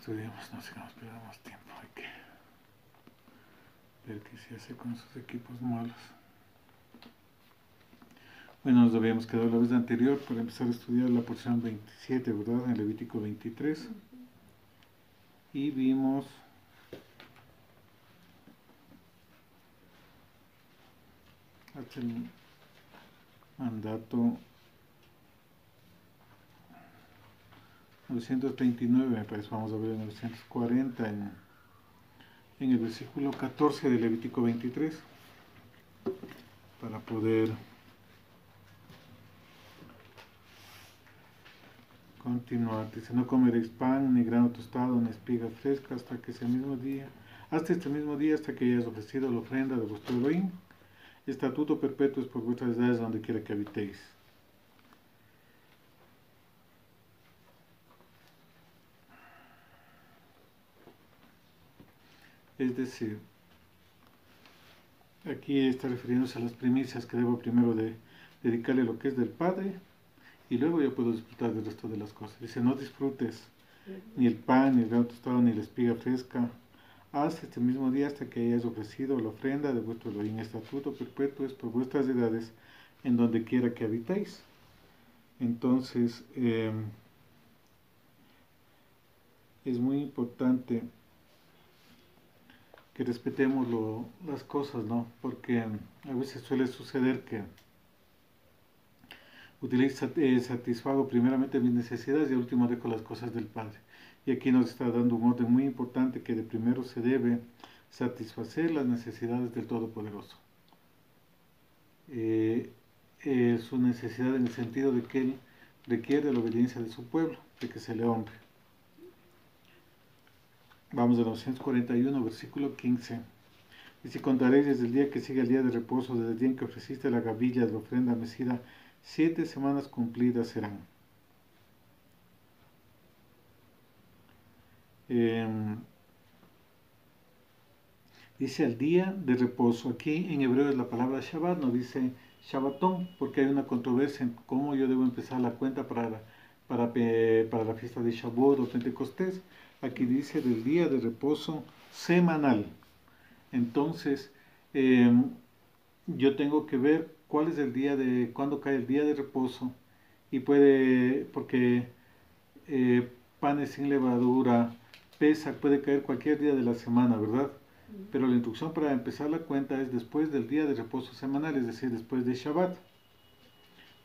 estudiemos, no sigamos perdiendo más tiempo. Hay que ver qué se hace con esos equipos malos. Bueno, nos habíamos quedado la vez anterior para empezar a estudiar la porción 27, ¿verdad? En Levítico 23. Y vimos hasta el mandato 939, me parece. Vamos a ver el 940 en el versículo 14 de Levítico 23 para poder continuar. Dice: no comeréis pan, ni grano tostado, ni espiga fresca hasta este mismo día, hasta que hayáis ofrecido la ofrenda de vuestro Elohim. Estatuto perpetuo es por vuestras edades donde quiera que habitéis. Es decir, aquí está refiriéndose a las primicias que debo primero de dedicarle lo que es del Padre, y luego yo puedo disfrutar del resto de las cosas. Dice: no disfrutes ni el pan, ni el grano tostado, ni la espiga fresca, hasta este mismo día, hasta que hayáis ofrecido la ofrenda de vuestro Elohim. Estatuto perpetuo es por vuestras edades en donde quiera que habitéis. Entonces, es muy importante que respetemos las cosas, ¿no? Porque a veces suele suceder que satisfago primeramente mis necesidades y al último dejo las cosas del Padre. Y aquí nos está dando un orden muy importante, que de primero se debe satisfacer las necesidades del Todopoderoso. Su necesidad en el sentido de que Él requiere la obediencia de su pueblo, de que se le honre. Vamos a 941, versículo 15. Y si contaréis desde el día que sigue el día de reposo, desde el día en que ofreciste la gavilla de la ofrenda mecida, 7 semanas cumplidas serán. Dice el día de reposo. Aquí en hebreo es la palabra Shabbat, no dice Shabbatón, porque hay una controversia en cómo yo debo empezar la cuenta para la fiesta de Shavuot o Pentecostés. Aquí dice del día de reposo semanal. Entonces, yo tengo que ver cuál es el día de, cuándo cae el día de reposo, y porque panes sin levadura, Pesach, puede caer cualquier día de la semana, ¿verdad? Pero la instrucción para empezar la cuenta es después del día de reposo semanal, es decir, después de Shabbat.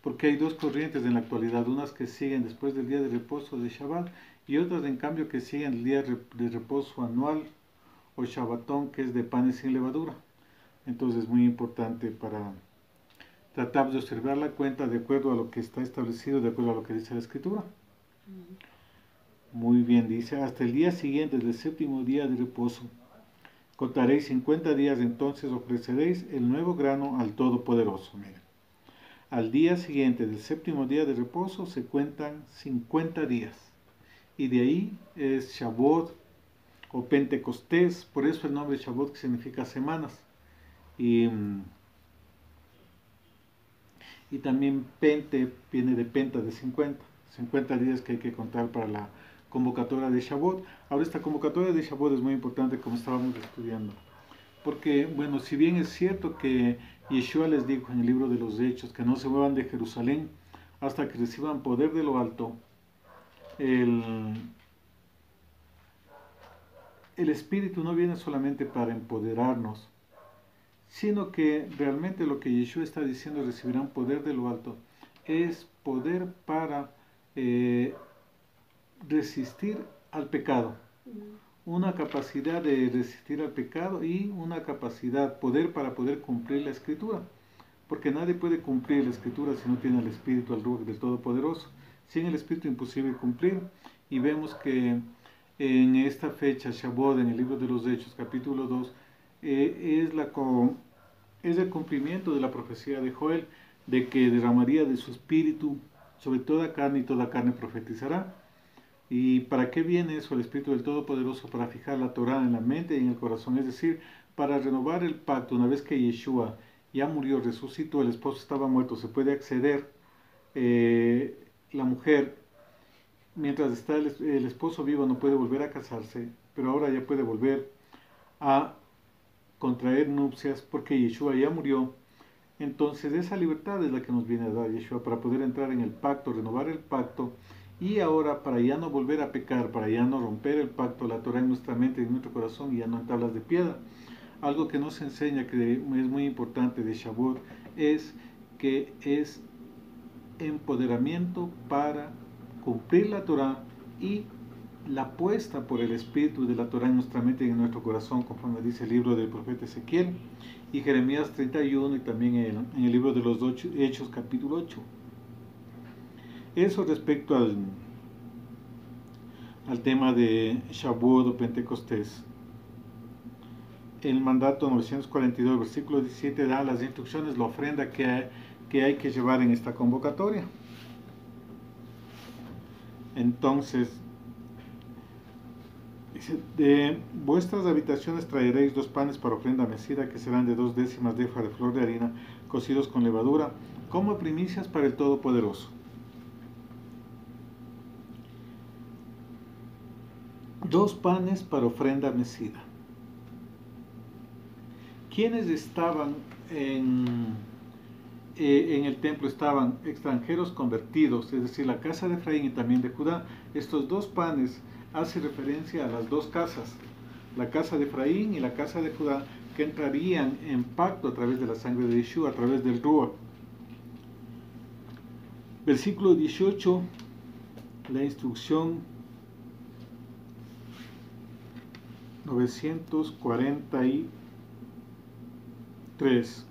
Porque hay dos corrientes en la actualidad, unas que siguen después del día de reposo de Shabbat y otras en cambio que siguen el día de reposo anual o Shabbatón, que es de panes sin levadura. Entonces es muy importante para tratar de observar la cuenta de acuerdo a lo que está establecido, de acuerdo a lo que dice la Escritura. Muy bien, dice: hasta el día siguiente del séptimo día de reposo contaréis 50 días, entonces ofreceréis el nuevo grano al Todopoderoso. Miren, al día siguiente del séptimo día de reposo se cuentan 50 días, y de ahí es Shavuot o Pentecostés, por eso el nombre Shavuot, que significa semanas, y también Pente viene de Penta, de 50 días que hay que contar para la convocatoria de Shavuot. Ahora, esta convocatoria de Shavuot es muy importante, como estábamos estudiando, porque, bueno, si bien es cierto que Yeshua les dijo en el libro de los Hechos que no se muevan de Jerusalén hasta que reciban poder de lo alto, el Espíritu no viene solamente para empoderarnos, sino que realmente lo que Yeshua está diciendo, recibirán poder de lo alto, es poder para resistir al pecado. Una capacidad de resistir al pecado y una capacidad, poder para poder cumplir la Escritura. Porque nadie puede cumplir la Escritura si no tiene el Espíritu, al Ruach del Todopoderoso. Sin el Espíritu imposible cumplir. Y vemos que en esta fecha, Shavuot, en el libro de los Hechos, capítulo 2, es el cumplimiento de la profecía de Joel, de que derramaría de su Espíritu sobre toda carne, y toda carne profetizará. ¿Y para qué viene eso, el Espíritu del Todopoderoso? Para fijar la Torah en la mente y en el corazón, es decir, para renovar el pacto. Una vez que Yeshua ya murió, resucitó, el esposo estaba muerto, se puede acceder, la mujer mientras está el esposo vivo no puede volver a casarse, pero ahora ya puede volver a contraer nupcias porque Yeshua ya murió. Entonces esa libertad es la que nos viene a dar Yeshua para poder entrar en el pacto, renovar el pacto, y ahora para ya no volver a pecar, para ya no romper el pacto, la Torah en nuestra mente y en nuestro corazón y ya no en tablas de piedra. Algo que nos enseña que es muy importante de Shavuot es que es empoderamiento para cumplir la Torah y la puesta por el Espíritu de la Torah en nuestra mente y en nuestro corazón, conforme dice el libro del profeta Ezequiel y Jeremías 31 y también en el libro de los Hechos capítulo 8. Eso respecto al tema de Shavuot o Pentecostés. El mandato 942, versículo 17, da las instrucciones, la ofrenda que hay que llevar en esta convocatoria. Entonces, dice, de vuestras habitaciones traeréis 2 panes para ofrenda mecida, que serán de 2 décimas de efa de flor de harina, cocidos con levadura, como primicias para el Todopoderoso. 2 panes para ofrenda mecida. ¿Quiénes estaban en el templo? Estaban extranjeros convertidos, es decir, la casa de Efraín y también de Judá. Estos 2 panes hacen referencia a las 2 casas, la casa de Efraín y la casa de Judá, que entrarían en pacto a través de la sangre de Yeshua, a través del Ruach. Versículo 18, la instrucción 943.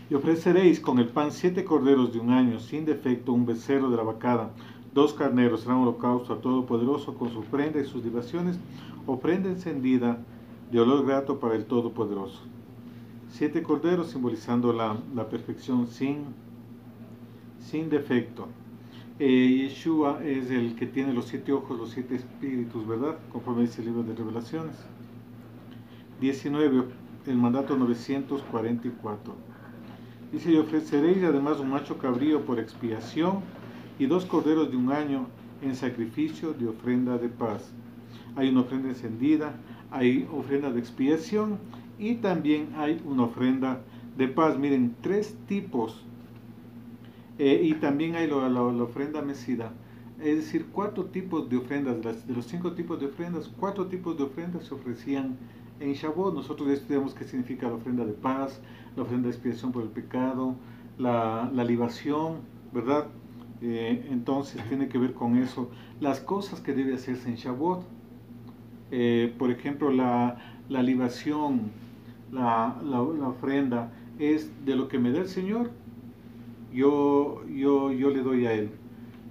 Y ofreceréis con el pan 7 corderos de 1 año, sin defecto, un becerro de la vacada, 2 carneros, será un holocausto al Todopoderoso con su ofrenda y sus libaciones, ofrenda encendida de olor grato para el Todopoderoso. 7 corderos simbolizando la perfección sin defecto. Yeshua es el que tiene los 7 ojos, los 7 espíritus, ¿verdad? Conforme dice el libro de Revelaciones. 19, el mandato 944. Dice, y ofreceréis además un macho cabrío por expiación y 2 corderos de 1 año en sacrificio de ofrenda de paz. Hay una ofrenda encendida, hay ofrenda de expiación y también hay una ofrenda de paz. Miren, 3 tipos. Y también hay la ofrenda mecida. Es decir, 4 tipos de ofrendas. De los 5 tipos de ofrendas, 4 tipos de ofrendas se ofrecían en Shavuot. Nosotros estudiamos qué significa la ofrenda de paz, la ofrenda de expiación por el pecado, la libación, ¿verdad? Entonces tiene que ver con eso. Las cosas que debe hacerse en Shavuot. Por ejemplo, la libación, la ofrenda es de lo que me da el Señor. Yo le doy a Él.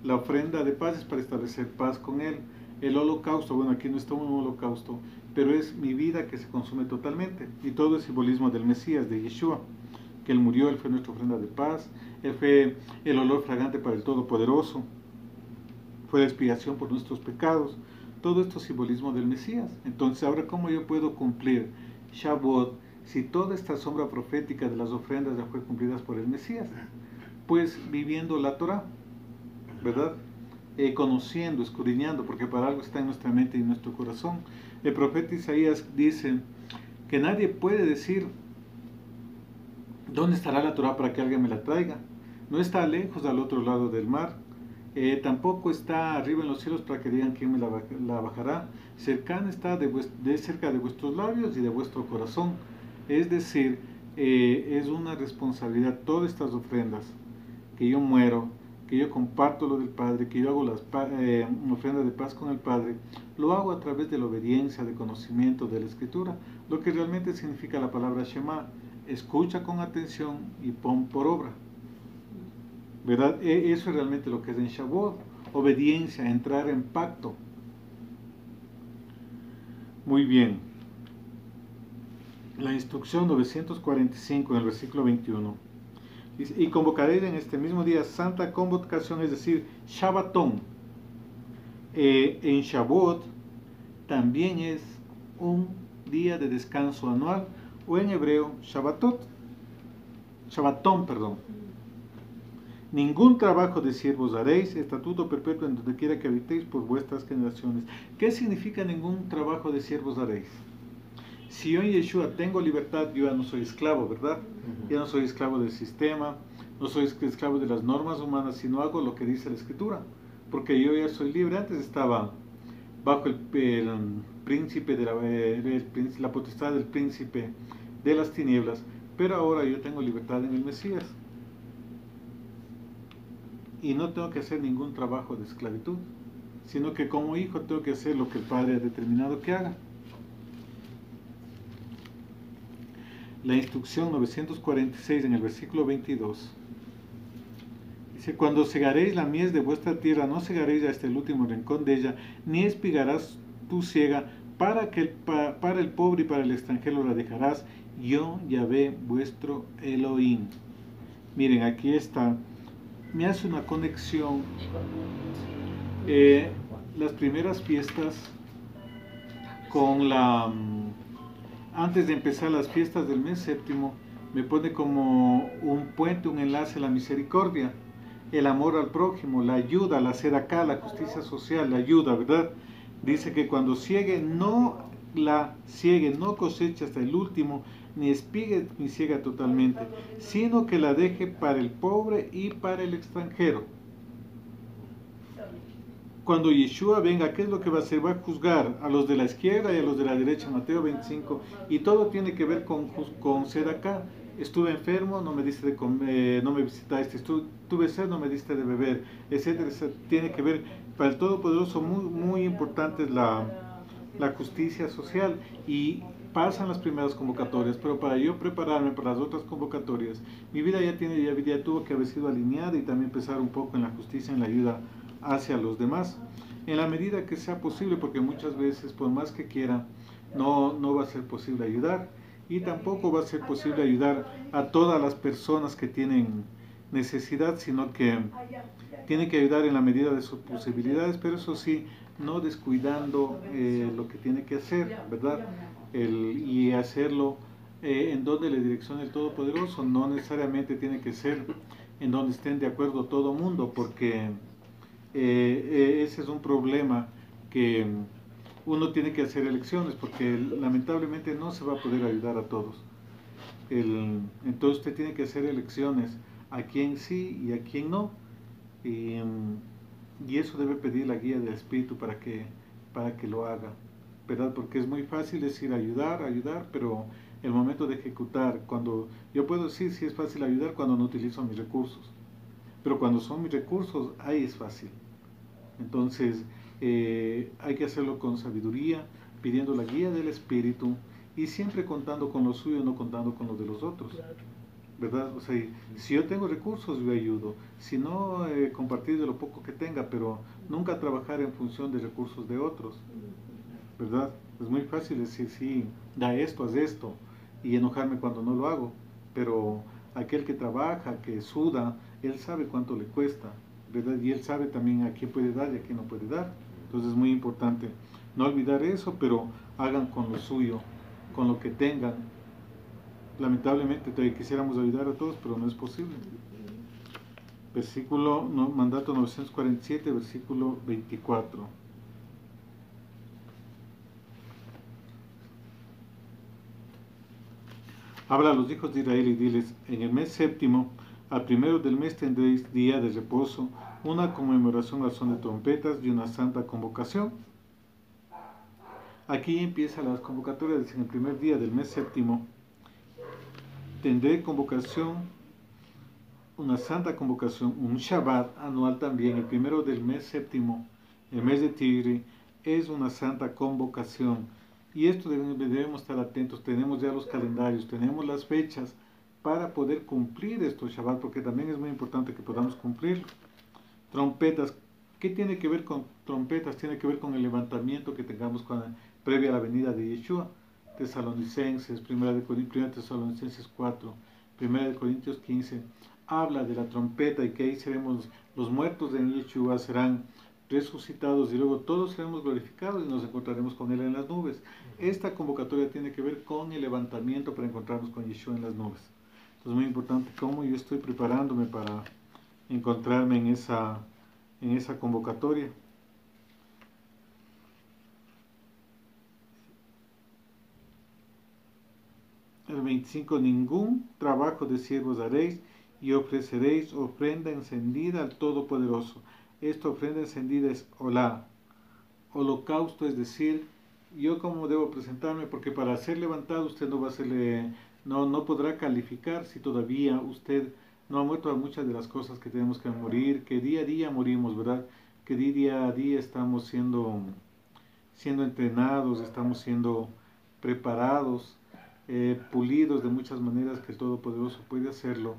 La ofrenda de paz es para establecer paz con Él. El holocausto, bueno, aquí no está un holocausto, pero es mi vida que se consume totalmente. Y todo es simbolismo del Mesías, de Yeshua, que Él murió, Él fue nuestra ofrenda de paz, Él fue el olor fragante para el Todopoderoso, fue la expiación por nuestros pecados. Todo esto es simbolismo del Mesías. Entonces, ahora, ¿cómo yo puedo cumplir Shavuot si toda esta sombra profética de las ofrendas ya fue cumplida por el Mesías? Pues viviendo la Torah, ¿verdad? Conociendo, escudriñando, porque para algo está en nuestra mente y en nuestro corazón. El profeta Isaías dice que nadie puede decir ¿dónde estará la Torah para que alguien me la traiga? No está lejos al otro lado del mar, tampoco está arriba en los cielos para que digan quién me la bajará. Cercana está cerca de vuestros labios y de vuestro corazón. Es decir, es una responsabilidad todas estas ofrendas, que yo muero, que yo comparto lo del Padre, que yo hago las ofrendas de paz con el Padre, lo hago a través de la obediencia, de conocimiento de la Escritura, lo que realmente significa la palabra Shema. Escucha con atención y pon por obra, ¿verdad? Eso es realmente lo que es en Shavuot, obediencia, entrar en pacto. Muy bien. La instrucción 945 en el versículo 21. Dice, y convocaréis en este mismo día santa convocación, es decir, Shabbatón. En Shavuot también es un día de descanso anual, o en hebreo, Shabbatón, perdón. Ningún trabajo de siervos haréis, estatuto perpetuo en donde quiera que habitéis por vuestras generaciones. ¿Qué significa ningún trabajo de siervos haréis? Si yo en Yeshua tengo libertad, yo ya no soy esclavo, ¿verdad? Ya no soy esclavo del sistema, no soy esclavo de las normas humanas, sino hago lo que dice la Escritura. Porque yo ya soy libre. Antes estaba bajo el príncipe de la potestad del príncipe de las tinieblas, pero ahora yo tengo libertad en el Mesías. Y no tengo que hacer ningún trabajo de esclavitud, sino que como hijo tengo que hacer lo que el Padre ha determinado que haga. La instrucción 946 en el versículo 22 dice: cuando segaréis la mies de vuestra tierra, no segaréis hasta el último rincón de ella, ni espigarás tu siega, para el pobre y para el extranjero la dejarás, yo Yahvé vuestro Elohim. Miren, aquí está, me hace una conexión las primeras fiestas con antes de empezar las fiestas del mes séptimo, me pone como un puente, un enlace a la misericordia, el amor al prójimo, la ayuda, la acá, la justicia social, la ayuda, ¿verdad? Dice que cuando ciegue, no cosecha hasta el último, ni espigue ni ciega totalmente, sino que la deje para el pobre y para el extranjero. Cuando Yeshua venga, ¿qué es lo que va a hacer? Va a juzgar a los de la izquierda y a los de la derecha, Mateo 25, y todo tiene que ver con ser acá. Estuve enfermo, no me diste de comer, no me visitaste, tuve sed, no me diste de beber, etcétera, etcétera. Tiene que ver, para el Todopoderoso, muy, muy importante es la justicia social, y pasan las primeras convocatorias, pero para yo prepararme para las otras convocatorias, mi vida ya tuvo que haber sido alineada y también empezar un poco en la justicia, en la ayuda hacia los demás, en la medida que sea posible, porque muchas veces, por más que quiera, no va a ser posible ayudar, y tampoco va a ser posible ayudar a todas las personas que tienen necesidad, sino que tiene que ayudar en la medida de sus posibilidades, pero eso sí, no descuidando lo que tiene que hacer, ¿verdad? Y hacerlo en donde la dirección del Todopoderoso, no necesariamente tiene que ser en donde estén de acuerdo todo mundo, porque ese es un problema que uno tiene que hacer elecciones, porque lamentablemente no se va a poder ayudar a todos. Entonces usted tiene que hacer elecciones a quién sí y a quién no, y eso debe pedir la guía del Espíritu para que lo haga, ¿verdad? Porque es muy fácil decir ayudar, pero el momento de ejecutar, cuando yo puedo decir si es fácil ayudar cuando no utilizo mis recursos, pero cuando son mis recursos, ahí es fácil. Entonces, hay que hacerlo con sabiduría, pidiendo la guía del Espíritu y siempre contando con lo suyo, no contando con lo de los otros, ¿verdad? O sea, si yo tengo recursos, yo ayudo. Si no, compartir de lo poco que tenga, pero nunca trabajar en función de recursos de otros, ¿verdad? Es muy fácil decir, sí, da esto, haz esto, y enojarme cuando no lo hago, pero aquel que trabaja, que suda, él sabe cuánto le cuesta, ¿verdad? Y él sabe también a quién puede dar y a quién no puede dar. Entonces es muy importante no olvidar eso, pero hagan con lo suyo, con lo que tengan. Lamentablemente quisiéramos ayudar a todos, pero no es posible. Mandato 947, versículo 24. Habla a los hijos de Israel y diles: en el mes séptimo, al primero del mes tendréis día de reposo, una conmemoración al son de trompetas y una santa convocación. Aquí empiezan las convocatorias. En el primer día del mes séptimo tendré convocación, una santa convocación, un Shabbat anual también. El primero del mes séptimo, el mes de Tigre, es una santa convocación. Y esto debemos estar atentos. Tenemos ya los calendarios, tenemos las fechas para poder cumplir estos Shabbat, porque también es muy importante que podamos cumplirlo. Trompetas. ¿Qué tiene que ver con trompetas? Tiene que ver con el levantamiento que tengamos previa a la venida de Yeshua. Tesalonicenses, 1 Tesalonicenses 4, 1 Corintios 15, habla de la trompeta y que ahí seremos, los muertos de Yeshua serán resucitados y luego todos seremos glorificados y nos encontraremos con Él en las nubes. Esta convocatoria tiene que ver con el levantamiento para encontrarnos con Yeshua en las nubes. Entonces es muy importante cómo yo estoy preparándome encontrarme en esa convocatoria. El 25, ningún trabajo de siervos haréis y ofreceréis ofrenda encendida al Todopoderoso. Esta ofrenda encendida es olá, holocausto, es decir, yo cómo debo presentarme, porque para ser levantado usted no va a serle, no podrá calificar si todavía usted no ha muerto a muchas de las cosas que tenemos que morir, que día a día morimos, ¿verdad? Que día a día estamos siendo entrenados, estamos siendo preparados, pulidos de muchas maneras que el Todopoderoso puede hacerlo.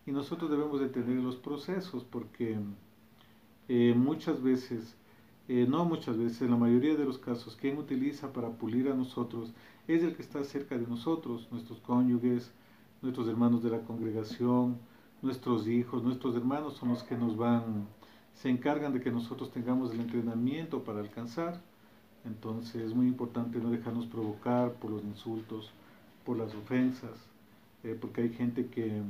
Y nosotros debemos de tener los procesos porque muchas veces, no muchas veces, en la mayoría de los casos, quien utiliza para pulir a nosotros es el que está cerca de nosotros, nuestros cónyuges, nuestros hermanos de la congregación, nuestros hijos, nuestros hermanos son los que se encargan de que nosotros tengamos el entrenamiento para alcanzar. Entonces es muy importante no dejarnos provocar por los insultos, por las ofensas, porque hay gente que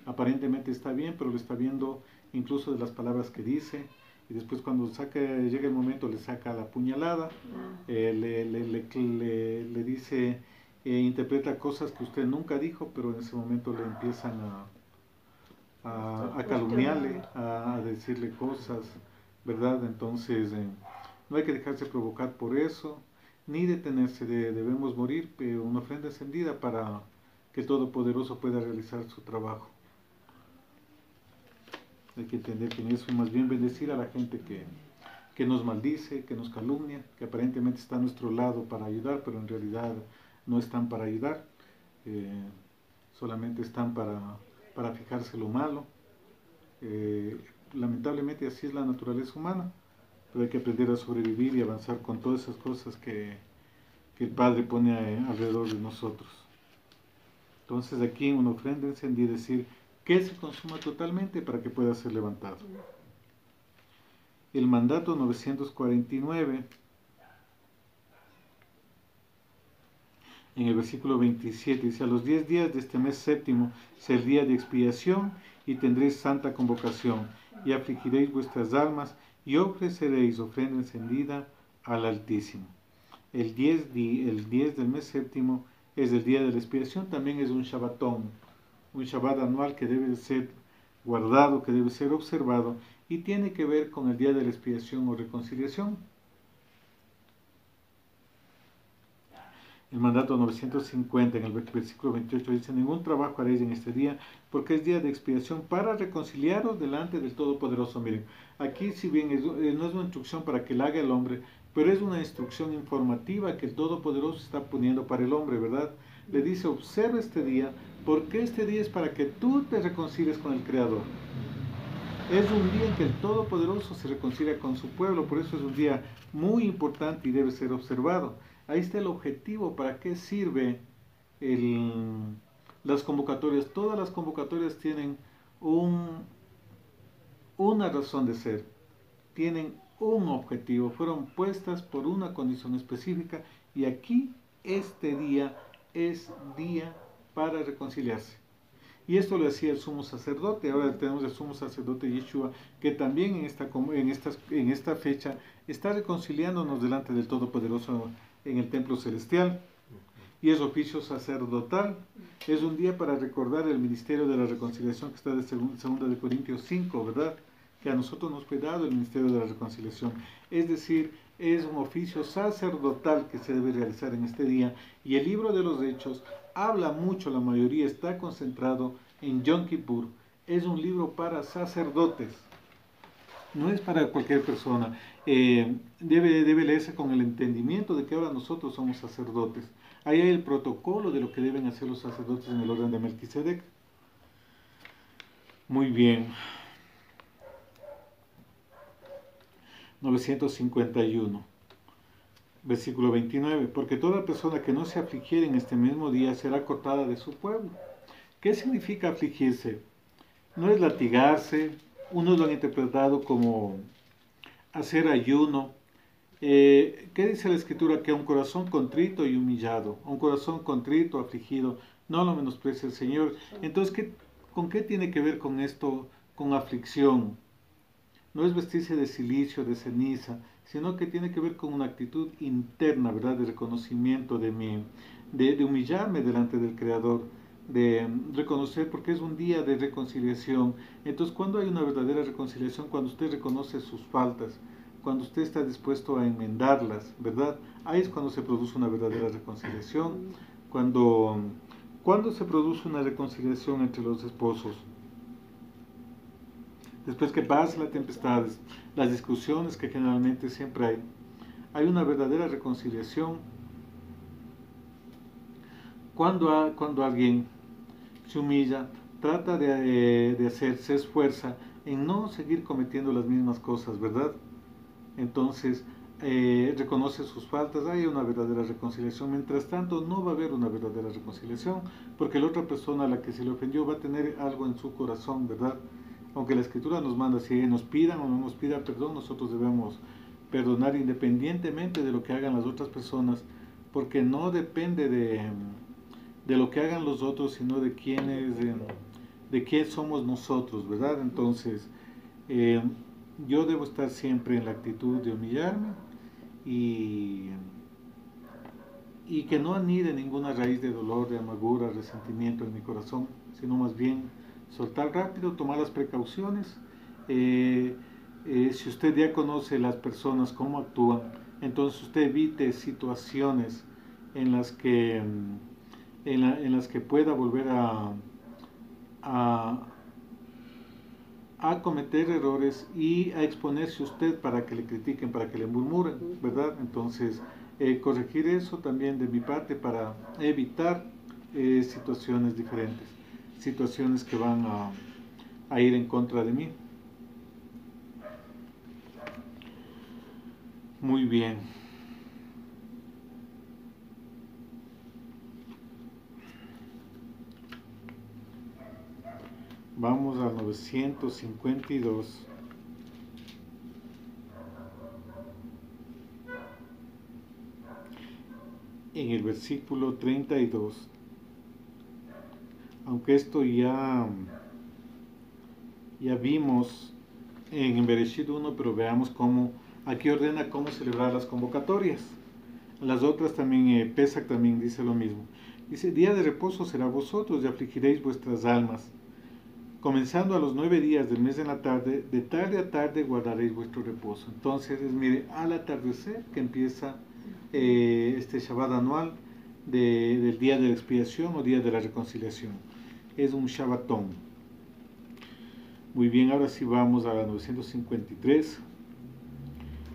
aparentemente está bien, pero lo está viendo incluso de las palabras que dice, y después cuando llega el momento le saca la puñalada, le dice, interpreta cosas que usted nunca dijo, pero en ese momento le empiezan a calumniarle, a decirle cosas, ¿verdad? Entonces no hay que dejarse provocar por eso, ni detenerse, debemos morir, pero una ofrenda encendida para que el Todopoderoso pueda realizar su trabajo. Hay que entender que en eso más bien bendecir a la gente que nos maldice, que nos calumnia, que aparentemente está a nuestro lado para ayudar, pero en realidad no están para ayudar, solamente están para fijarse lo malo. Lamentablemente así es la naturaleza humana, pero hay que aprender a sobrevivir y avanzar con todas esas cosas que el Padre pone alrededor de nosotros. Entonces aquí una ofrenda encendida, es decir, que se consuma totalmente para que pueda ser levantado. El mandato 949, en el versículo 27, dice: a los 10 días de este mes séptimo será el día de expiación, y tendréis santa convocación, y afligiréis vuestras almas, y ofreceréis ofrenda encendida al Altísimo. El 10 del mes séptimo es el día de la expiación, también es un Shabbatón, un Shabbat anual que debe ser guardado, que debe ser observado, y tiene que ver con el día de la expiación o reconciliación. El mandato 950 en el versículo 28 dice: ningún trabajo haréis en este día, porque es día de expiación para reconciliaros delante del Todopoderoso. Miren, aquí si bien no es una instrucción para que la haga el hombre, pero es una instrucción informativa que el Todopoderoso está poniendo para el hombre, ¿verdad? Le dice: observa este día, porque este día es para que tú te reconcilies con el Creador. Es un día en que el Todopoderoso se reconcilia con su pueblo, por eso es un día muy importante y debe ser observado. Ahí está el objetivo, para qué sirve las convocatorias. Todas las convocatorias tienen una razón de ser, tienen un objetivo, fueron puestas por una condición específica, y aquí este día es día para reconciliarse. Y esto lo hacía el sumo sacerdote. Ahora tenemos el sumo sacerdote Yeshua, que también en esta fecha está reconciliándonos delante del Todopoderoso en el templo celestial. Y es oficio sacerdotal. Es un día para recordar el ministerio de la reconciliación que está de 2 Corintios 5, ¿verdad? Que a nosotros nos fue dado el ministerio de la reconciliación. Es decir, es un oficio sacerdotal que se debe realizar en este día. Y el libro de los Hechos habla mucho, la mayoría está concentrado en Yom Kippur. Es un libro para sacerdotes, no es para cualquier persona. Debe leerse con el entendimiento de que ahora nosotros somos sacerdotes. Ahí hay el protocolo de lo que deben hacer los sacerdotes en el orden de Melquisedec. Muy bien. 951. Versículo 29, porque toda persona que no se afligiere en este mismo día será cortada de su pueblo. ¿Qué significa afligirse? No es latigarse, unos lo han interpretado como hacer ayuno. ¿Qué dice la Escritura? Que a un corazón contrito y humillado, a un corazón contrito, afligido, no lo menosprecia el Señor. Entonces, ¿con qué tiene que ver con esto con aflicción. No es vestirse de silicio, de ceniza, sino que tiene que ver con una actitud interna, ¿verdad? De reconocimiento de mí, de humillarme delante del Creador, de reconocer, porque es un día de reconciliación. Entonces, cuando hay una verdadera reconciliación, cuando usted reconoce sus faltas, cuando usted está dispuesto a enmendarlas, ¿verdad? Ahí es cuando se produce una verdadera reconciliación. Cuando se produce una reconciliación entre los esposos, después que pasen las tempestades, las discusiones que generalmente siempre hay una verdadera reconciliación cuando alguien se humilla, trata de hacer, se esfuerza en no seguir cometiendo las mismas cosas, ¿verdad? Entonces, reconoce sus faltas, hay una verdadera reconciliación. Mientras tanto, no va a haber una verdadera reconciliación, porque la otra persona a la que se le ofendió va a tener algo en su corazón, ¿verdad? Aunque la Escritura nos manda, si nos pidan o no nos pidan perdón, nosotros debemos perdonar independientemente de lo que hagan las otras personas, porque no depende de lo que hagan los otros, sino de quién somos nosotros, ¿verdad? Entonces, eh, yo debo estar siempre en la actitud de humillarme y, y que no anide ninguna raíz de dolor, de amargura, resentimiento en mi corazón, sino más bien soltar rápido, tomar las precauciones. Eh, si usted ya conoce las personas, cómo actúan, entonces usted evite situaciones en las que, en las que pueda volver a, a cometer errores y a exponerse usted para que le critiquen, para que le murmuren, ¿verdad? Entonces, corregir eso también de mi parte para evitar situaciones diferentes, situaciones que van a ir en contra de mí. Muy bien. Vamos al 952. En el versículo 32. Aunque esto ya vimos en Bereshit 1, pero veamos cómo, aquí ordena cómo celebrar las convocatorias. Las otras también, Pesach también dice lo mismo. Dice, día de reposo será vosotros y afligiréis vuestras almas. Comenzando a los 9 días del mes de la tarde, de tarde a tarde guardaréis vuestro reposo. Entonces, mire, al atardecer que empieza este Shabbat anual del día de la expiación o día de la reconciliación. Es un Shabbatón. Muy bien, ahora sí vamos a la 953.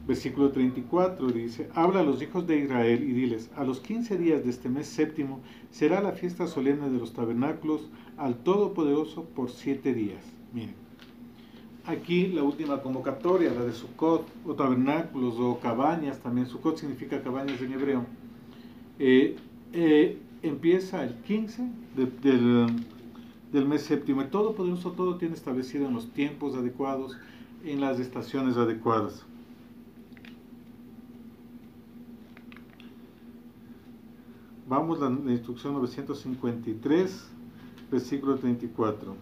Versículo 34 dice, habla a los hijos de Israel y diles, a los 15 días de este mes séptimo será la fiesta solemne de los tabernáculos al Todopoderoso por 7 días. Miren, aquí la última convocatoria, la de Sukkot, o tabernáculos, o cabañas, también Sukkot significa cabañas en hebreo, empieza el 15 del mes séptimo. El Todopoderoso todo tiene establecido en los tiempos adecuados, en las estaciones adecuadas. Vamos a la instrucción 953, versículo 34.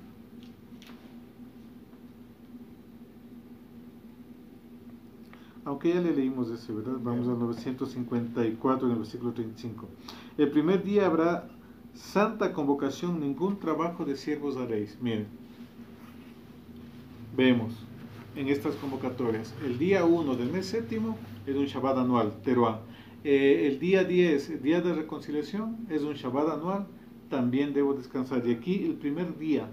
Aunque ya le leímos ese, ¿verdad? Vamos al 954 en el versículo 35. El primer día habrá santa convocación, ningún trabajo de siervos haréis. Miren, vemos en estas convocatorias, el día 1 del mes séptimo es un Shabbat anual, Teruah. El día 10, el día de reconciliación, es un Shabbat anual, también debo descansar. Y aquí el primer día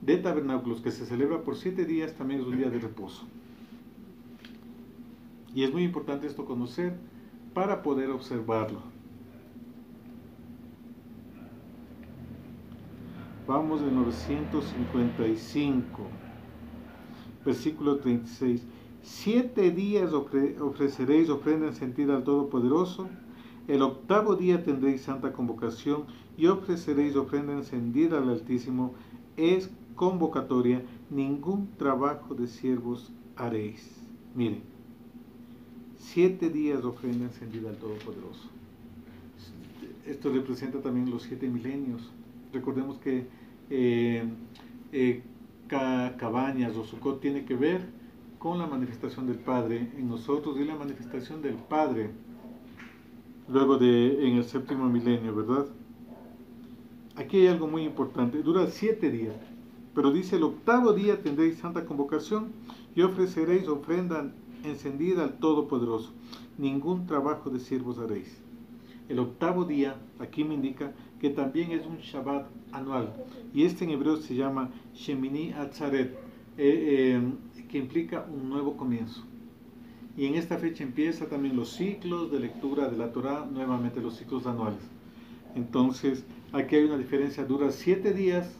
de tabernáculos, que se celebra por 7 días, también es un día de reposo. Y es muy importante esto conocer para poder observarlo. Vamos al 955, versículo 36. 7 días ofreceréis ofrenda encendida al Todopoderoso. El octavo día tendréis santa convocación y ofreceréis ofrenda encendida al Altísimo. Es convocatoria, ningún trabajo de siervos haréis. Miren, 7 días de ofrenda encendida al Todopoderoso. Esto representa también los 7 milenios. Recordemos que cabañas o Sukkot tiene que ver con la manifestación del Padre en nosotros y la manifestación del Padre luego en el séptimo milenio, ¿verdad? Aquí hay algo muy importante, dura 7 días, pero dice: el octavo día tendréis santa convocación y ofreceréis ofrenda encendida al Todopoderoso. Ningún trabajo de siervos haréis. El octavo día, aquí me indica que también es un Shabbat anual, y este en hebreo se llama Shemini Atzaret, que implica un nuevo comienzo. Y en esta fecha empieza también los ciclos de lectura de la Torá, nuevamente los ciclos anuales. Entonces, aquí hay una diferencia, dura 7 días,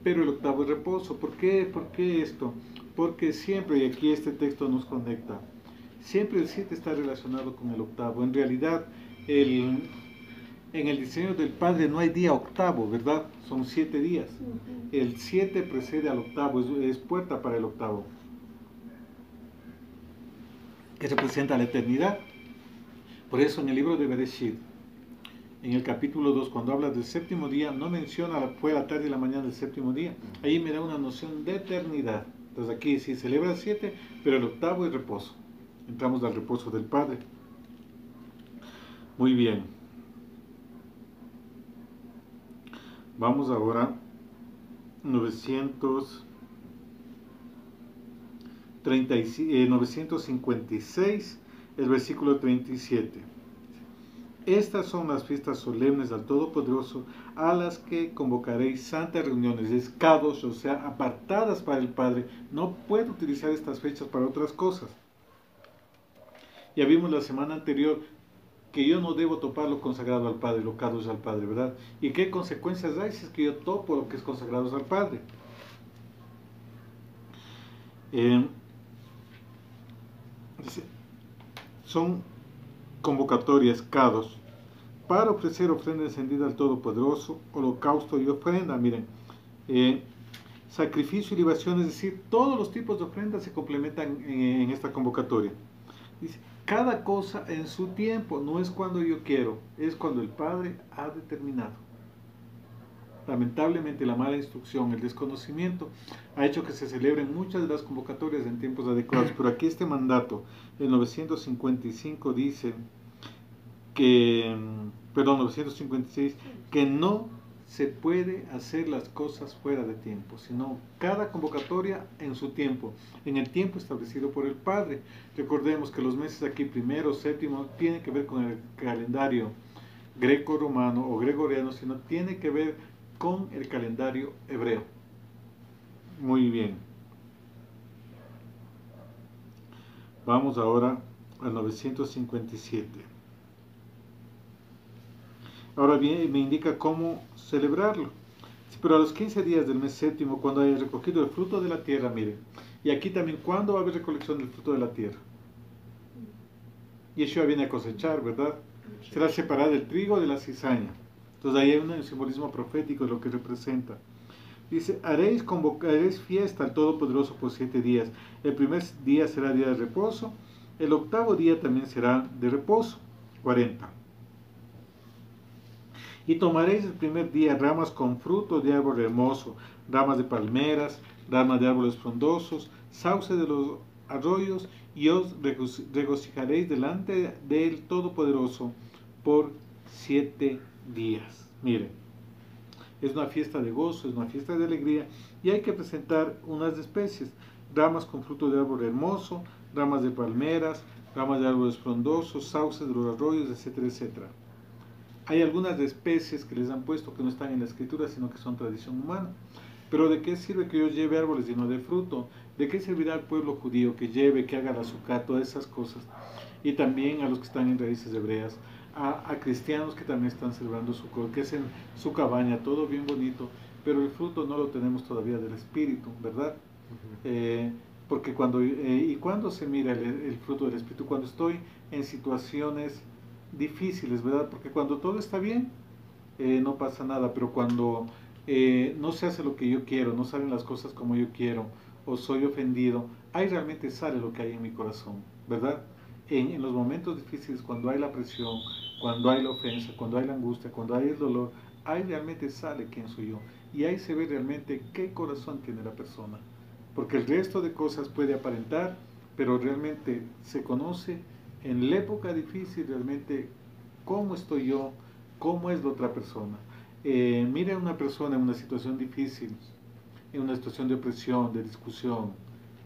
pero el octavo es reposo. ¿Por qué? ¿Por qué esto? Porque siempre, y aquí este texto nos conecta, siempre el 7 está relacionado con el octavo. En realidad, en el diseño del Padre no hay día octavo, ¿verdad? Son 7 días. El 7 precede al octavo, es puerta para el octavo, que representa la eternidad. Por eso en el libro de Bereshit, en el capítulo 2, cuando habla del séptimo día, no menciona fue la tarde y la mañana del séptimo día. Ahí me da una noción de eternidad. Entonces aquí sí celebra el 7, pero el octavo es reposo. Entramos al reposo del Padre. Muy bien. Vamos ahora 956, el versículo 37. Estas son las fiestas solemnes al Todopoderoso, a las que convocaréis santas reuniones, escados, o sea, apartadas para el Padre. No puedo utilizar estas fechas para otras cosas. Ya vimos la semana anterior que yo no debo topar lo consagrado al Padre, lo cados al Padre, ¿verdad? ¿Y qué consecuencias hay si es que yo topo lo que es consagrado al Padre? Son convocatorias, cados, para ofrecer ofrenda encendida al Todopoderoso, holocausto y ofrenda. Miren, sacrificio y libación, es decir, todos los tipos de ofrendas se complementan en esta convocatoria. Dice: cada cosa en su tiempo, no es cuando yo quiero, es cuando el Padre ha determinado. Lamentablemente la mala instrucción, el desconocimiento, ha hecho que se celebren muchas de las convocatorias en tiempos adecuados, pero aquí este mandato, el 955, dice que, 956, que no se puede hacer las cosas fuera de tiempo, sino cada convocatoria en su tiempo, en el tiempo establecido por el Padre. Recordemos que los meses aquí, primero, séptimo, tienen que ver con el calendario greco-romano o gregoriano, sino tiene que ver con el calendario hebreo. Muy bien. Vamos ahora al 957. Ahora bien, me indica cómo celebrarlo. Pero a los 15 días del mes séptimo, cuando haya recogido el fruto de la tierra, miren. Y aquí también, ¿cuándo va a haber recolección del fruto de la tierra? Yeshua viene a cosechar, ¿verdad? Será separado el trigo de la cizaña. Entonces ahí hay un simbolismo profético de lo que representa. Dice: haréis fiesta al Todopoderoso por 7 días. El primer día será día de reposo. El octavo día también será de reposo. 40. Y tomaréis el primer día ramas con fruto de árbol hermoso, ramas de palmeras, ramas de árboles frondosos, sauces de los arroyos, y os regocijaréis delante del Todopoderoso por 7 días. Miren, es una fiesta de gozo, es una fiesta de alegría, y hay que presentar unas especies: ramas con fruto de árbol hermoso, ramas de palmeras, ramas de árboles frondosos, sauces de los arroyos, etcétera, etcétera. Hay algunas especies que les han puesto que no están en la escritura, sino que son tradición humana. Pero ¿de qué sirve que yo lleve árboles llenos de fruto? ¿De qué servirá al pueblo judío que lleve, que haga la azúcar, todas esas cosas? Y también a los que están en raíces hebreas, a cristianos que también están celebrando Sukkot, que es en su cabaña, todo bien bonito, pero el fruto no lo tenemos todavía del Espíritu, ¿verdad? Porque cuando se mira el fruto del Espíritu, cuando estoy en situaciones difíciles, ¿verdad? Porque cuando todo está bien, no pasa nada, pero cuando no se hace lo que yo quiero, no salen las cosas como yo quiero, o soy ofendido, ahí realmente sale lo que hay en mi corazón, ¿verdad? En los momentos difíciles, cuando hay la presión, cuando hay la ofensa, cuando hay la angustia, cuando hay el dolor, ahí realmente sale quién soy yo. y ahí se ve realmente qué corazón tiene la persona, porque el resto de cosas puede aparentar, pero realmente se conoce en la época difícil realmente cómo estoy yo, cómo es la otra persona. Mire a una persona en una situación difícil, en una situación de opresión, de discusión,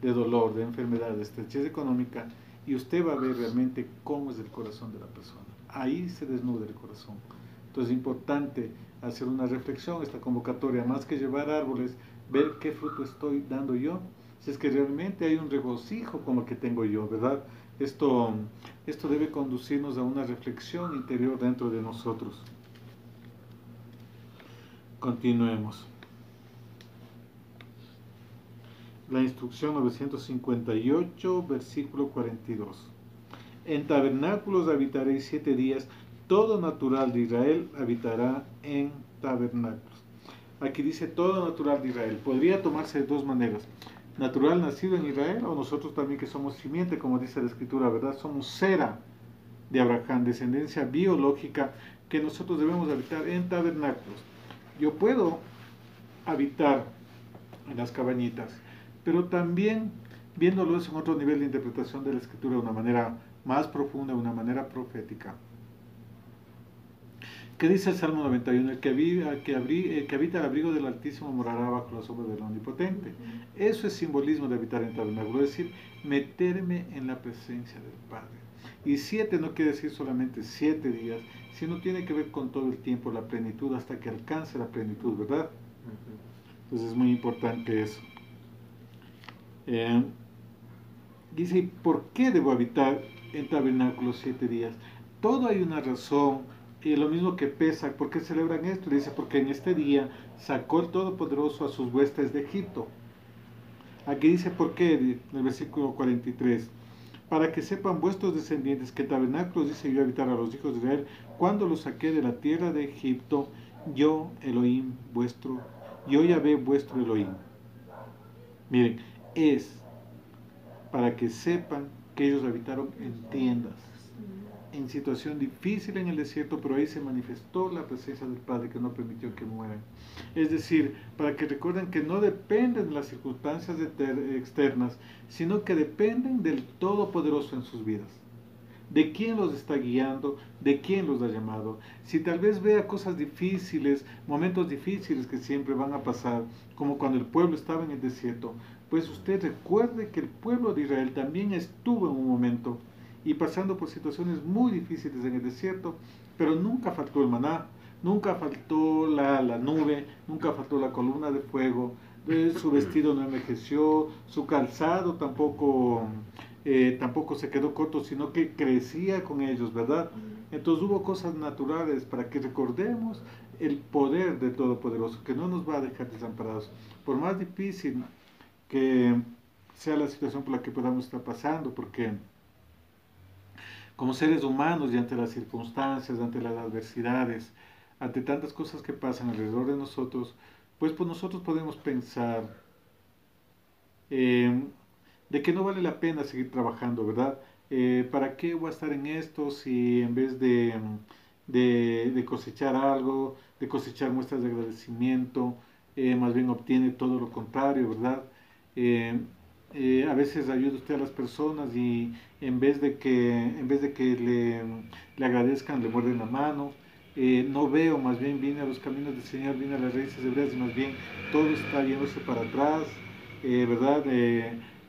de dolor, de enfermedad, de estrechez económica, y usted va a ver realmente cómo es el corazón de la persona. Ahí se desnuda el corazón. Entonces es importante hacer una reflexión, esta convocatoria, más que llevar árboles, ver qué fruto estoy dando yo, si es que realmente hay un regocijo con lo que tengo yo, ¿verdad? Esto debe conducirnos a una reflexión interior dentro de nosotros. Continuemos. La instrucción 958, versículo 42. En tabernáculos habitaréis 7 días, todo natural de Israel habitará en tabernáculos. Aquí dice todo natural de Israel. Podría tomarse de dos maneras. Natural nacido en Israel, o nosotros también que somos simiente, como dice la Escritura, ¿verdad? Somos cera de Abraham, descendencia biológica, que nosotros debemos habitar en tabernáculos. Yo puedo habitar en las cabañitas, pero también viéndolo en otro nivel de interpretación de la Escritura de una manera más profunda, de una manera profética. ¿Qué dice el Salmo 91? El que habita al abrigo del Altísimo morará bajo la sombra del Omnipotente. Eso es simbolismo de habitar en tabernáculo, es decir, meterme en la presencia del Padre. Y 7 no quiere decir solamente 7 días, sino tiene que ver con todo el tiempo, la plenitud, hasta que alcance la plenitud, ¿verdad? Entonces es muy importante eso. Dice, ¿por qué debo habitar en tabernáculos 7 días? Todo hay una razón, y lo mismo que Pesach. ¿Por qué celebran esto? Dice, porque en este día sacó el Todopoderoso a sus huestes de Egipto. Aquí dice, ¿por qué? En el versículo 43. Para que sepan vuestros descendientes que tabernáculos dice yo habitar a los hijos de Israel, cuando los saqué de la tierra de Egipto, yo Elohim vuestro, yo Yahvé vuestro Elohim. Miren, es para que sepan que ellos habitaron en tiendas, en situación difícil en el desierto, pero ahí se manifestó la presencia del Padre que no permitió que mueran. Es decir, para que recuerden que no dependen de las circunstancias externas, sino que dependen del Todopoderoso en sus vidas. De quién los está guiando, de quién los ha llamado. Si tal vez vea cosas difíciles, momentos difíciles que siempre van a pasar, como cuando el pueblo estaba en el desierto, pues usted recuerde que el pueblo de Israel también estuvo en un momento y pasando por situaciones muy difíciles en el desierto, pero nunca faltó el maná, nunca faltó la nube, nunca faltó la columna de fuego, su vestido no envejeció, su calzado tampoco se quedó corto, sino que crecía con ellos, ¿verdad? Entonces hubo cosas naturales para que recordemos el poder del Todopoderoso, que no nos va a dejar desamparados. Por más difícil que sea la situación por la que podamos estar pasando, porque como seres humanos y ante las circunstancias, ante las adversidades, ante tantas cosas que pasan alrededor de nosotros, pues nosotros podemos pensar de que no vale la pena seguir trabajando, ¿verdad? ¿Para qué voy a estar en esto si en vez de cosechar algo, de cosechar muestras de agradecimiento, más bien obtiene todo lo contrario, ¿verdad? Eh, a veces ayuda usted a las personas y en vez de que le agradezcan, le muerden la mano. No veo, más bien vine a los caminos del Señor, vine a las raíces hebreas y más bien todo está yéndose para atrás, ¿verdad?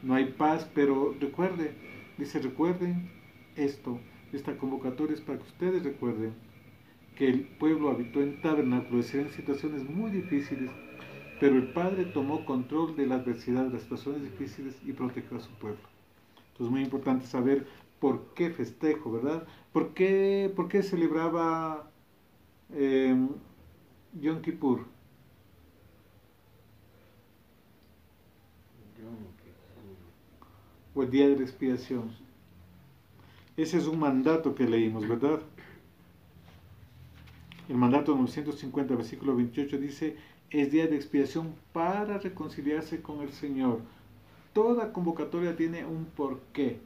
No hay paz, pero recuerden esto, esta convocatoria es para que ustedes recuerden que el pueblo habitó en tabernáculos, en situaciones muy difíciles, pero el Padre tomó control de la adversidad, de las situaciones difíciles y protegió a su pueblo. Entonces es muy importante saber por qué festejo, ¿verdad? ¿Por qué celebraba Yom Kippur? O el día de la expiación. Ese es un mandato que leímos, ¿verdad? El mandato 950, versículo 28 dice, es día de expiación para reconciliarse con el Señor. Toda convocatoria tiene un porqué.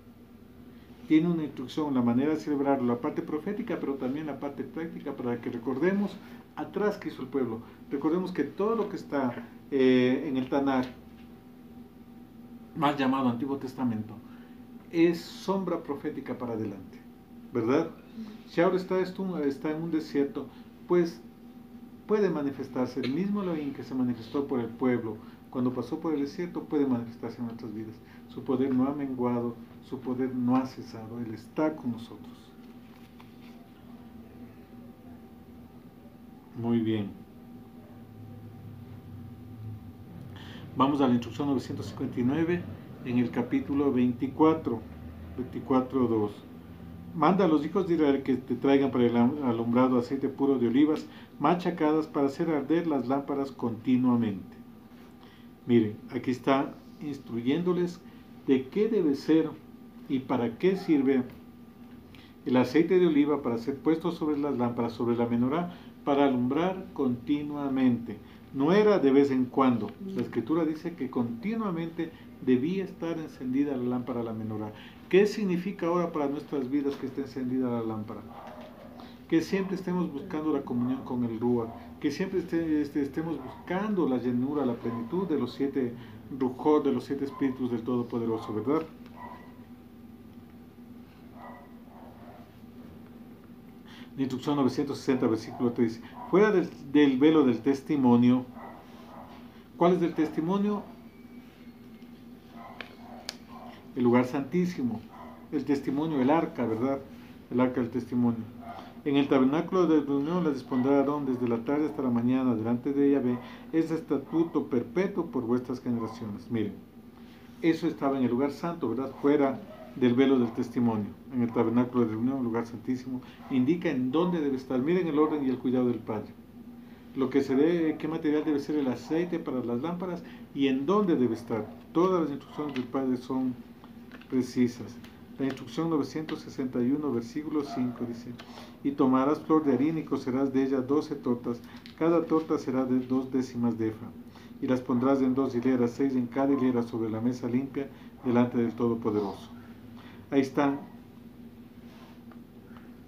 Tiene una instrucción, la manera de celebrarlo, la parte profética, pero también la parte práctica para que recordemos atrás que hizo el pueblo. Recordemos que todo lo que está en el Tanakh, mal llamado Antiguo Testamento, es sombra profética para adelante, ¿verdad? Si ahora está en un desierto, pues puede manifestarse el mismo Elohim que se manifestó por el pueblo cuando pasó por el desierto, puede manifestarse en nuestras vidas. Su poder no ha menguado, su poder no ha cesado, Él está con nosotros. Muy bien. Vamos a la instrucción 959 en el capítulo 24:2. Manda a los hijos de Israel que te traigan para el alumbrado aceite puro de olivas machacadas para hacer arder las lámparas continuamente. Miren, aquí está instruyéndoles de qué debe ser y para qué sirve el aceite de oliva para ser puesto sobre las lámparas, sobre la menorá, para alumbrar continuamente. No era de vez en cuando. La escritura dice que continuamente debía estar encendida la lámpara, la menorá. ¿Qué significa ahora para nuestras vidas que esté encendida la lámpara? Que siempre estemos buscando la comunión con el Ruach, que siempre estemos buscando la llenura, la plenitud de los 7 Ruchot, de los 7 espíritus del Todopoderoso, ¿verdad? La instrucción 960, versículo 3. Fuera del velo del testimonio. ¿Cuál es el testimonio? El lugar santísimo. El testimonio, el arca, ¿verdad? El arca del testimonio. En el tabernáculo de reunión la dispondrá Aarón desde la tarde hasta la mañana delante de Yahvé. Es estatuto perpetuo por vuestras generaciones. Miren, eso estaba en el lugar santo, ¿verdad? Fuera del velo del testimonio, en el tabernáculo de reunión, el lugar santísimo, indica en dónde debe estar. Miren el orden y el cuidado del Padre. Lo que se debe, qué material debe ser el aceite para las lámparas y en dónde debe estar. Todas las instrucciones del Padre son precisas. La instrucción 961, versículo 5 dice: y tomarás flor de harina y cocerás de ella 12 tortas, cada torta será de 2 décimas de efa, y las pondrás en 2 hileras, 6 en cada hilera sobre la mesa limpia delante del Todopoderoso. Ahí están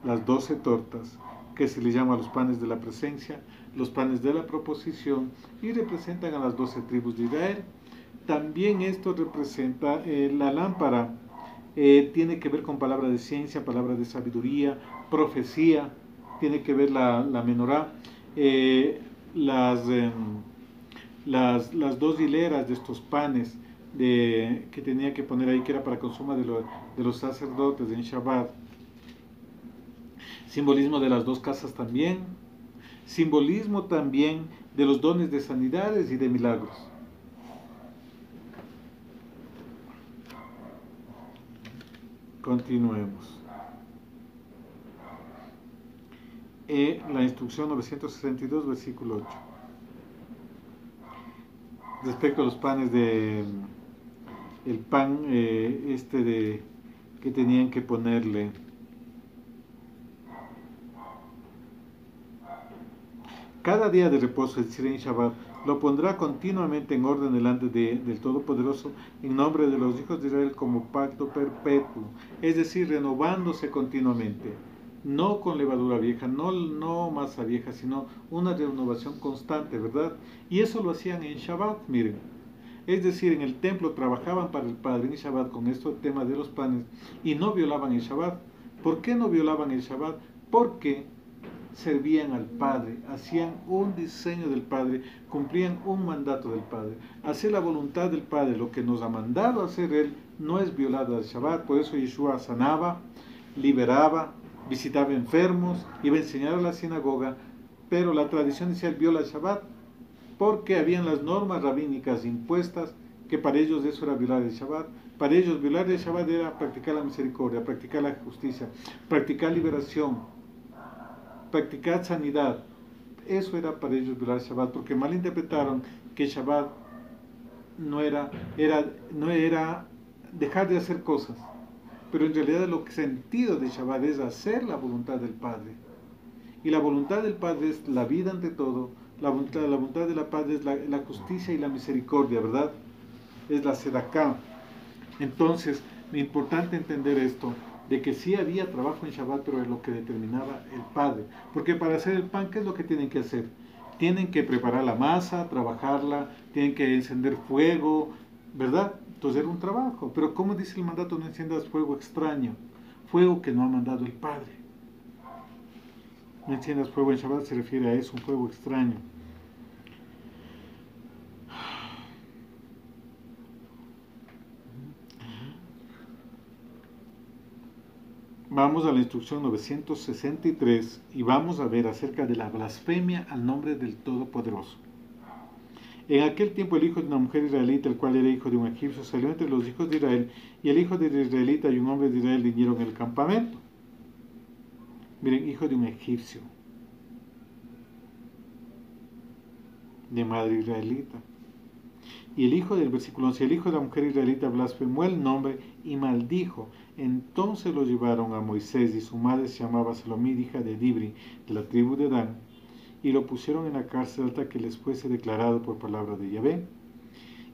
las 12 tortas, que se les llama los panes de la presencia, los panes de la proposición, y representan a las 12 tribus de Israel. También esto representa la lámpara, tiene que ver con palabra de ciencia, palabra de sabiduría, profecía, tiene que ver la menorá, las 2 hileras de estos panes que tenía que poner ahí, que era para consumo de los sacerdotes en Shabbat. Simbolismo de las 2 casas también. Simbolismo también de los dones de sanidades y de milagros. Continuemos. La instrucción 962, versículo 8. Respecto a los panes el pan que tenían que ponerle. Cada día de reposo, es decir, en Shabbat, lo pondrá continuamente en orden delante del Todopoderoso en nombre de los hijos de Israel como pacto perpetuo, es decir, renovándose continuamente, no con levadura vieja, no masa vieja, sino una renovación constante, ¿verdad? Y eso lo hacían en Shabbat, miren. Es decir, en el templo trabajaban para el Padre en Shabbat con este tema de los panes y no violaban el Shabbat. ¿Por qué no violaban el Shabbat? Porque servían al Padre, hacían un diseño del Padre, cumplían un mandato del Padre. Hacer la voluntad del Padre, lo que nos ha mandado hacer Él, no es violar al Shabbat. Por eso Yeshua sanaba, liberaba, visitaba enfermos, iba a enseñar a la sinagoga, pero la tradición decía él viola el Shabbat, porque habían las normas rabínicas impuestas, que para ellos eso era violar el Shabbat. Para ellos violar el Shabbat era practicar la misericordia, practicar la justicia, practicar liberación, practicar sanidad. Eso era para ellos violar el Shabbat, porque malinterpretaron que Shabbat no era dejar de hacer cosas, pero en realidad lo que sentido de Shabbat es hacer la voluntad del Padre. Y la voluntad del Padre es la vida ante todo, la voluntad de la Padre es la justicia y la misericordia, ¿verdad? Es la Sedaká. Entonces, es importante entender esto, de que sí había trabajo en Shabbat, pero es lo que determinaba el padre. Porque para hacer el pan, ¿qué es lo que tienen que hacer? Tienen que preparar la masa, trabajarla, tienen que encender fuego, ¿verdad? Entonces era un trabajo. Pero ¿cómo dice el mandato? No enciendas fuego extraño, fuego que no ha mandado el Padre. No enciendas fuego en Shabbat, se refiere a eso, un fuego extraño. Vamos a la instrucción 963 y vamos a ver acerca de la blasfemia al nombre del Todopoderoso. En aquel tiempo el hijo de una mujer israelita, el cual era hijo de un egipcio, salió entre los hijos de Israel, y el hijo del israelita y un hombre de Israel vinieron en el campamento. Miren, hijo de un egipcio, de madre israelita. Y el hijo del versículo 11, el hijo de la mujer israelita blasfemó el nombre y maldijo. Entonces lo llevaron a Moisés, y su madre se llamaba Salomid, hija de Dibri, de la tribu de Dan, y lo pusieron en la cárcel hasta que les fuese declarado por palabra de Yahvé.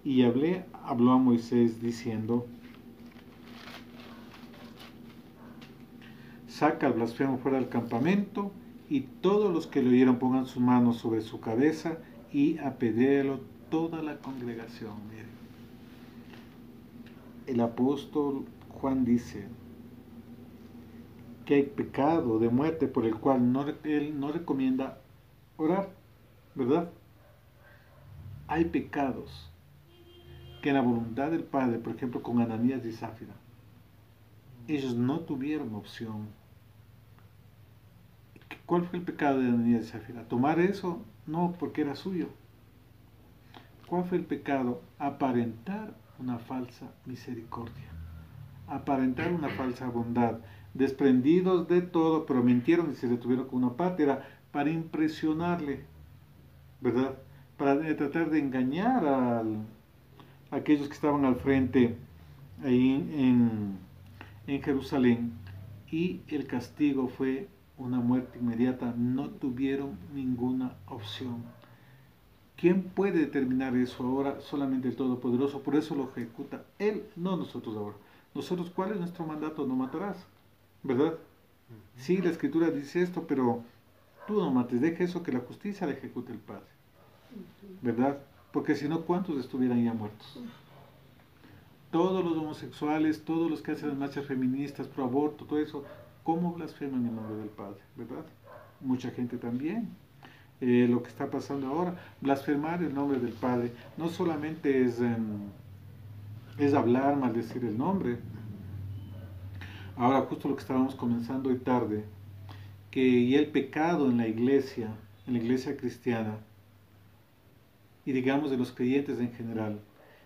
Y Yahvé habló a Moisés diciendo: saca al blasfemo fuera del campamento, y todos los que le oyeron pongan sus manos sobre su cabeza y apedréalo toda la congregación. Miren, el apóstol Juan dice que hay pecado de muerte por el cual él no recomienda orar, ¿verdad? Hay pecados que en la voluntad del Padre, por ejemplo con Ananías y Zafira, ellos no tuvieron opción. ¿Cuál fue el pecado de Ananías y Zafira? ¿Tomar eso? No, porque era suyo. ¿Cuál fue el pecado? Aparentar una falsa misericordia, aparentar una falsa bondad, desprendidos de todo, pero mintieron y se detuvieron con una parte, era para impresionarle, ¿verdad? Para tratar de engañar a aquellos que estaban al frente ahí en Jerusalén, y el castigo fue una muerte inmediata, no tuvieron ninguna opción. ¿Quién puede determinar eso ahora? Solamente el Todopoderoso, por eso lo ejecuta Él, no nosotros ahora. Nosotros, ¿cuál es nuestro mandato? No matarás, ¿verdad? Sí, la Escritura dice esto, pero tú no mates, deja eso que la justicia la ejecute el Padre, ¿verdad? Porque si no, ¿cuántos estuvieran ya muertos? Todos los homosexuales, todos los que hacen las marchas feministas, pro aborto, todo eso, ¿cómo blasfeman en nombre del Padre, verdad? Mucha gente también. Lo que está pasando ahora, blasfemar el nombre del Padre, no solamente es hablar, maldecir el nombre. Ahora justo lo que estábamos comenzando hoy tarde, que ya el pecado en la iglesia cristiana, y digamos de los creyentes en general,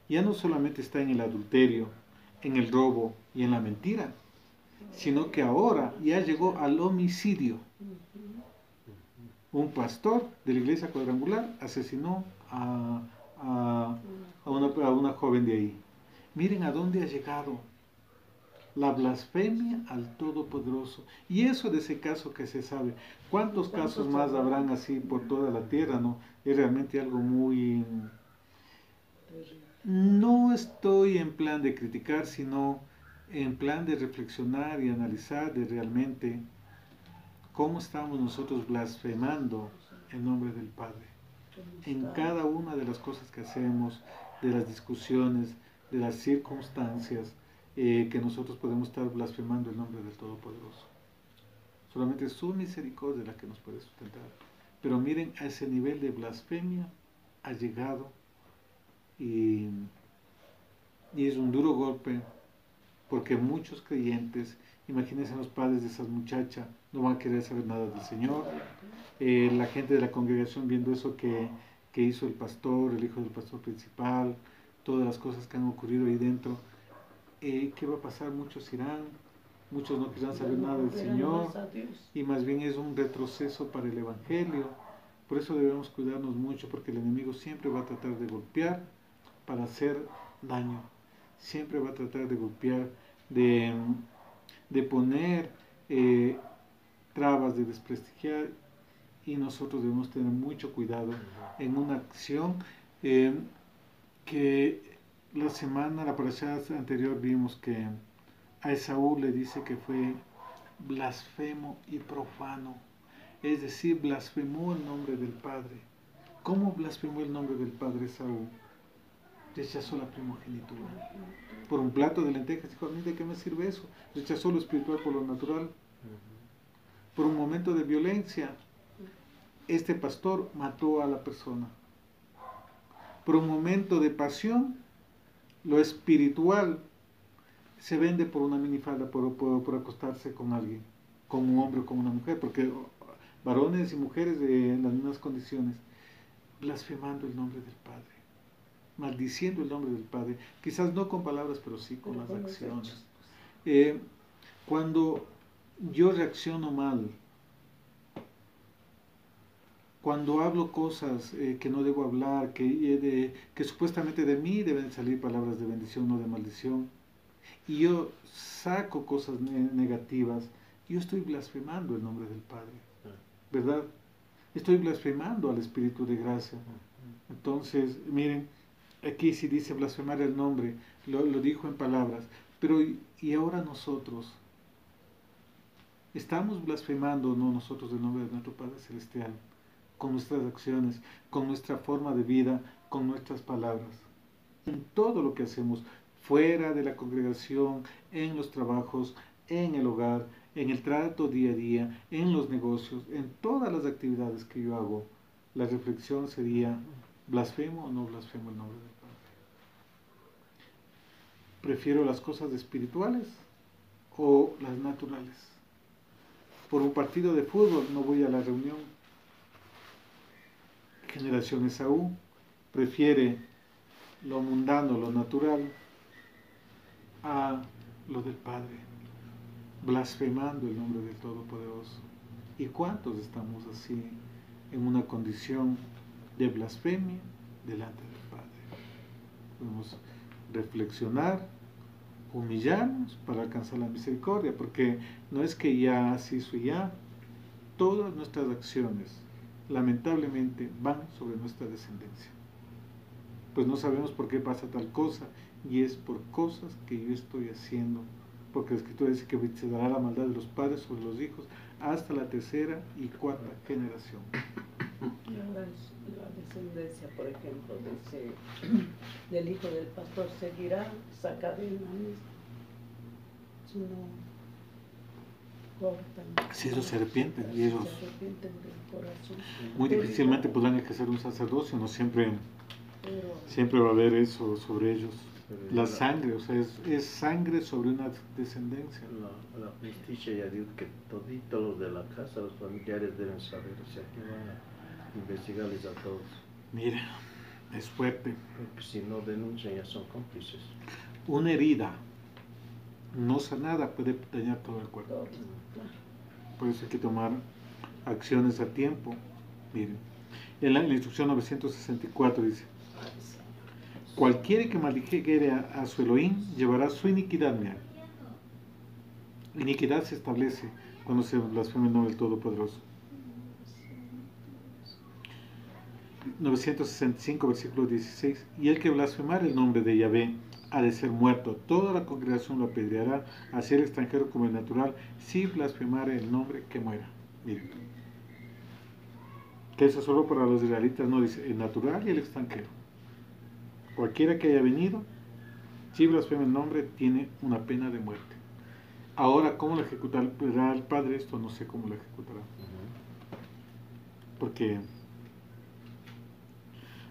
ya no solamente está en el adulterio, en el robo y en la mentira, sino que ahora ya llegó al homicidio. Un pastor de la iglesia cuadrangular asesinó a una joven de ahí. Miren a dónde ha llegado la blasfemia al Todopoderoso. Y eso de ese caso que se sabe. ¿Cuántos casos más habrán así por toda la tierra? ¿No? Es realmente algo muy... No estoy en plan de criticar, sino en plan de reflexionar y analizar de realmente cómo estamos nosotros blasfemando el nombre del Padre en cada una de las cosas que hacemos, de las discusiones, de las circunstancias, que nosotros podemos estar blasfemando el nombre del Todopoderoso. Solamente es su misericordia la que nos puede sustentar. Pero miren, a ese nivel de blasfemia ha llegado, y es un duro golpe, porque muchos creyentes, imagínense los padres de esas muchachas, no van a querer saber nada del Señor. La gente de la congregación viendo eso que hizo el pastor, el hijo del pastor principal, todas las cosas que han ocurrido ahí dentro, ¿qué va a pasar? Muchos irán, muchos no querrán saber nada del Señor, y más bien es un retroceso para el Evangelio. Por eso debemos cuidarnos mucho, porque el enemigo siempre va a tratar de golpear para hacer daño, siempre va a tratar de golpear, de poner trabas, de desprestigiar, y nosotros debemos tener mucho cuidado en una acción que la parashá anterior vimos que a Esaú le dice que fue blasfemo y profano, es decir, blasfemó el nombre del Padre. ¿Cómo blasfemó el nombre del Padre Esaú? Rechazó la primogenitura. Por un plato de lentejas, dijo, a mí de qué me sirve eso. Rechazó lo espiritual por lo natural. Por un momento de violencia, este pastor mató a la persona. Por un momento de pasión, lo espiritual se vende por una minifalda, por acostarse con alguien, con un hombre o con una mujer, porque varones y mujeres de las mismas condiciones, blasfemando el nombre del Padre, maldiciendo el nombre del Padre, quizás no con palabras, pero sí con las acciones. Cuando yo reacciono mal, cuando hablo cosas que no debo hablar, que supuestamente de mí deben salir palabras de bendición, no de maldición, y yo saco cosas negativas, yo estoy blasfemando el nombre del Padre, ¿verdad? Estoy blasfemando al Espíritu de gracia. Entonces, miren, aquí sí dice blasfemar el nombre, lo dijo en palabras, pero ¿y ahora nosotros? ¿Estamos blasfemando no nosotros el nombre de nuestro Padre Celestial? Con nuestras acciones, con nuestra forma de vida, con nuestras palabras. En todo lo que hacemos, fuera de la congregación, en los trabajos, en el hogar, en el trato día a día, en los negocios, en todas las actividades que yo hago, la reflexión sería, ¿blasfemo o no blasfemo el nombre del Padre? ¿Prefiero las cosas espirituales o las naturales? Por un partido de fútbol no voy a la reunión. Generación Esaú prefiere lo mundano, lo natural, a lo del Padre, blasfemando el nombre del Todopoderoso. ¿Y cuántos estamos así, en una condición de blasfemia delante del Padre? Podemos reflexionar, humillarnos para alcanzar la misericordia, porque no es que ya se hizo ya, todas nuestras acciones lamentablemente van sobre nuestra descendencia. Pues no sabemos por qué pasa tal cosa, y es por cosas que yo estoy haciendo, porque la Escritura dice que se dará la maldad de los padres sobre los hijos hasta la tercera y cuarta generación. La descendencia, por ejemplo, del hijo del pastor seguirá esa cadena misma, si no cortan. Si ellos se arrepienten, y ellos se arrepienten del corazón. Muy difícilmente podrán ejercer un sacerdocio, no siempre va a haber eso sobre ellos. La sangre, o sea, es sangre sobre una descendencia. La justicia ya dijo que toditos los de la casa, los familiares deben saber, o sea, que van a investigarles a todos. Mira, es fuerte. Porque si no denuncian ya son cómplices. Una herida no sanada puede dañar todo el cuerpo. Por eso hay que tomar acciones a tiempo. Miren, en la instrucción 964 dice: cualquiera que maldijere a su Elohim llevará su iniquidad. Mira, iniquidad se establece cuando se blasfema el nombre del Todopoderoso. 965 versículo 16: y el que blasfemar el nombre de Yahvé ha de ser muerto, toda la congregación lo apedreará, así el extranjero como el natural, si blasfemare el nombre, que muera. Miren, que eso solo para los israelitas, no dice el natural y el extranjero. Cualquiera que haya venido, si blasfema el nombre, tiene una pena de muerte. Ahora, ¿cómo lo ejecutará el Padre? Esto no sé cómo lo ejecutará. Porque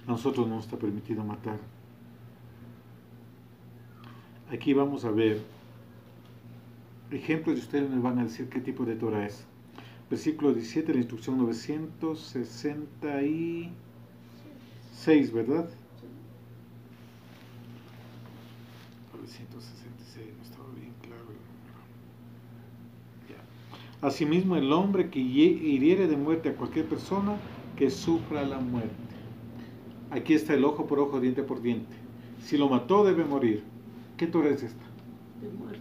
a nosotros no nos está permitido matar. Aquí vamos a ver ejemplos y ustedes me van a decir qué tipo de Torah es. Versículo 17, la instrucción 966, ¿verdad? 966, no estaba bien claro el número. Ya. Asimismo, el hombre que hiriere de muerte a cualquier persona, que sufra la muerte. Aquí está el ojo por ojo, diente por diente. Si lo mató, debe morir. ¿Qué Torah es esta? De muerte.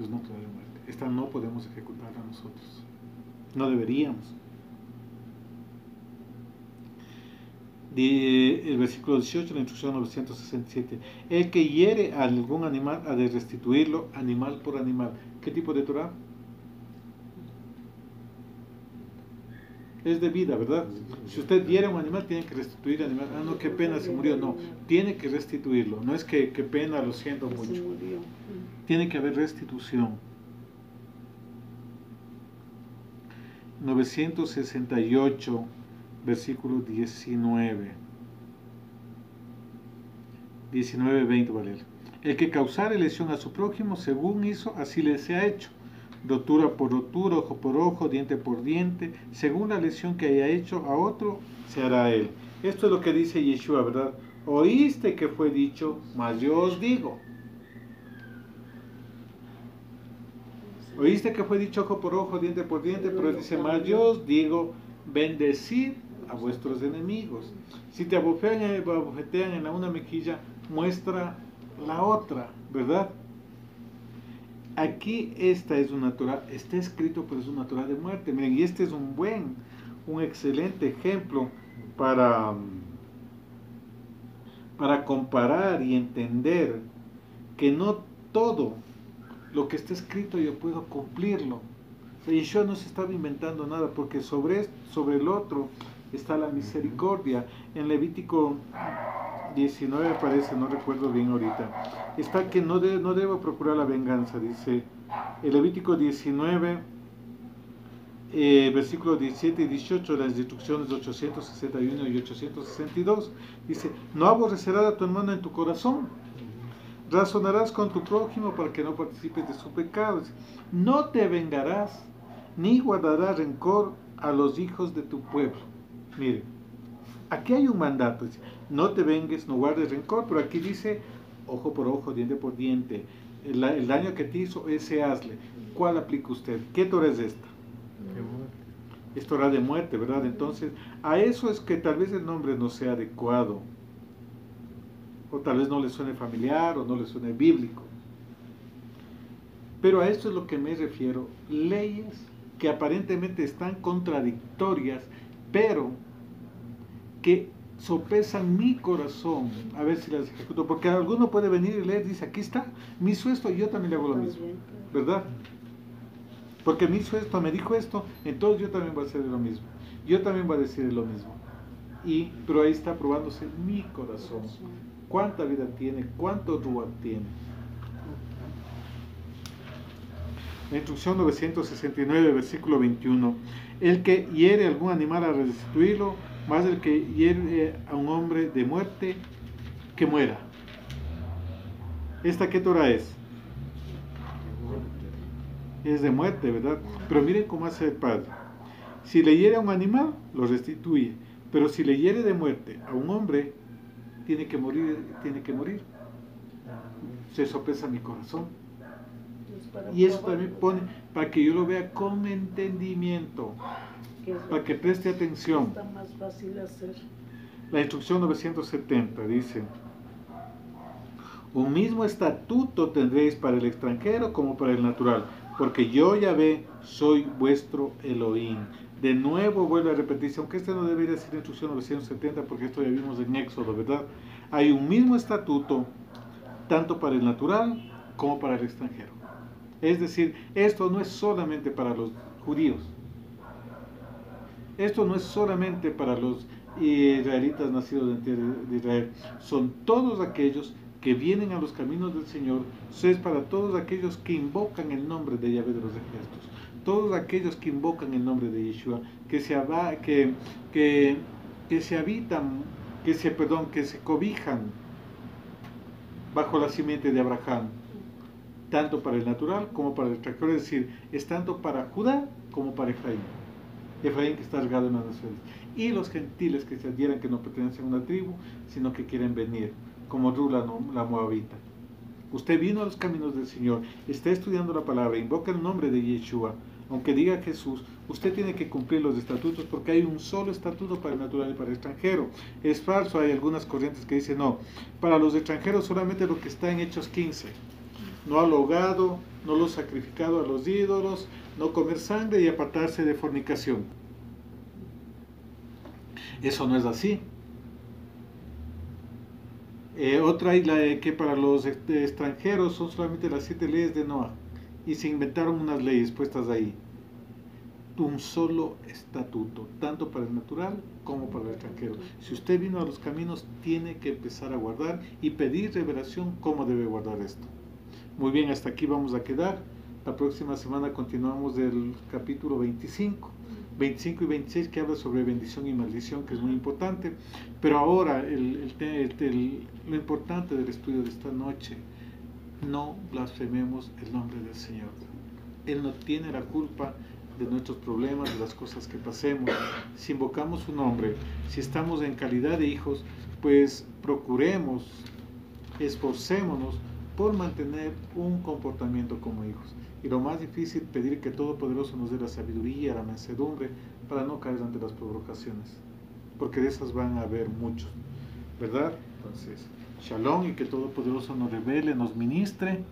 Es una Torah de muerte. Esta no podemos ejecutarla nosotros. No deberíamos. El versículo 18, la instrucción 967. El que hiere a algún animal ha de restituirlo animal por animal. ¿Qué tipo de Torah? Es de vida, ¿verdad? Si usted hiere a un animal, tiene que restituir al animal. Ah, no, qué pena, se murió. No, tiene que restituirlo. No es que qué pena, lo siento mucho. Tiene que haber restitución. 968, versículo 19. 19-20, vale. El que causare lesión a su prójimo, según hizo, así le sea hecho. Rotura por rotura, ojo por ojo, diente por diente, según la lesión que haya hecho a otro, se hará a él. Esto es lo que dice Yeshua, ¿verdad? Oíste que fue dicho, mas yo os digo. Oíste que fue dicho ojo por ojo, diente por diente, pero él dice, mas yo os digo, bendecid a vuestros enemigos. Si te abofetean en una mejilla, muestra la otra, ¿verdad? Aquí esta es una Torah, está escrito, pero es una Torah de muerte. Miren, y este es un excelente ejemplo para comparar y entender que no todo lo que está escrito yo puedo cumplirlo. O sea, Yeshua no se estaba inventando nada, porque sobre el otro está la misericordia. En Levítico 19 aparece, no recuerdo bien ahorita, está que no debo procurar la venganza, dice el Levítico 19, versículos 17 y 18, las instrucciones 861 y 862, dice, no aborrecerás a tu hermano en tu corazón, razonarás con tu prójimo para que no participes de sus pecados, no te vengarás, ni guardarás rencor a los hijos de tu pueblo. Miren, aquí hay un mandato, dice, no te vengues, no guardes rencor, pero aquí dice, ojo por ojo, diente por diente, el daño que te hizo, ese hazle. ¿Cuál aplica usted? ¿Qué Torah es esta? Es Torah de muerte, ¿verdad? Entonces, a eso es que tal vez el nombre no sea adecuado, o tal vez no le suene familiar, o no le suene bíblico. Pero a esto es lo que me refiero, leyes que aparentemente están contradictorias, pero que sopesan mi corazón, a ver si las ejecuto, porque alguno puede venir y leer, dice, aquí está, me hizo esto y yo también le hago lo mismo, ¿verdad? Porque me hizo esto, me dijo esto, entonces yo también voy a hacer lo mismo, yo también voy a decir lo mismo, pero ahí está probándose mi corazón, cuánta vida tiene, cuánto ruach tiene. La instrucción 969, versículo 21, el que hiere algún animal a restituirlo, más el que hiere a un hombre de muerte, que muera. ¿Esta qué Torah es? Es de muerte, ¿verdad? Pero miren cómo hace el Padre. Si le hiere a un animal, lo restituye. Pero si le hiere de muerte a un hombre, tiene que morir, tiene que morir. Se sopesa mi corazón. Y eso también pone para que yo lo vea con entendimiento, para que preste atención. Está más fácil hacer. La instrucción 970 dice, un mismo estatuto tendréis para el extranjero como para el natural, porque yo, Yahvé, soy vuestro Elohim. De nuevo vuelve a repetirse, aunque este no debería ser la instrucción 970, porque esto ya vimos en Éxodo, ¿verdad? Hay un mismo estatuto, tanto para el natural como para el extranjero. Es decir, esto no es solamente para los judíos. Esto no es solamente para los israelitas nacidos en tierra de Israel. Son todos aquellos que vienen a los caminos del Señor. Es para todos aquellos que invocan el nombre de Yahvé de los ejércitos. Todos aquellos que invocan el nombre de Yeshua, que se cobijan bajo la simiente de Abraham, tanto para el natural como para el extranjero, es decir, es tanto para Judá como para Efraín. Efraín que está regado en las naciones. Y los gentiles que se adhieran que no pertenecen a una tribu, sino que quieren venir, como Rula, la moabita. Usted vino a los caminos del Señor, está estudiando la palabra, invoca el nombre de Yeshua, aunque diga Jesús, usted tiene que cumplir los estatutos, porque hay un solo estatuto para el natural y para el extranjero. Es falso, hay algunas corrientes que dicen, no, para los extranjeros solamente lo que está en Hechos 15, no alogado, no lo sacrificado a los ídolos, no comer sangre y apartarse de fornicación. Eso no es así. Otra isla que para los extranjeros son solamente las 7 leyes de Noah. Y se inventaron unas leyes puestas ahí. Un solo estatuto, tanto para el natural como para el extranjero. Si usted vino a los caminos, tiene que empezar a guardar y pedir revelación cómo debe guardar esto. Muy bien, hasta aquí vamos a quedar. La próxima semana continuamos del capítulo 25 y 26, que habla sobre bendición y maldición, que es muy importante. Pero ahora lo importante del estudio de esta noche: no blasfememos el nombre del Señor. Él no tiene la culpa de nuestros problemas, de las cosas que pasemos. Si invocamos su nombre, si estamos en calidad de hijos, pues procuremos, esforcémonos por mantener un comportamiento como hijos. Y lo más difícil, pedir que Todopoderoso nos dé la sabiduría, la mansedumbre, para no caer ante las provocaciones, porque de esas van a haber muchos, ¿verdad? Entonces, shalom, y que Todopoderoso nos revele, nos ministre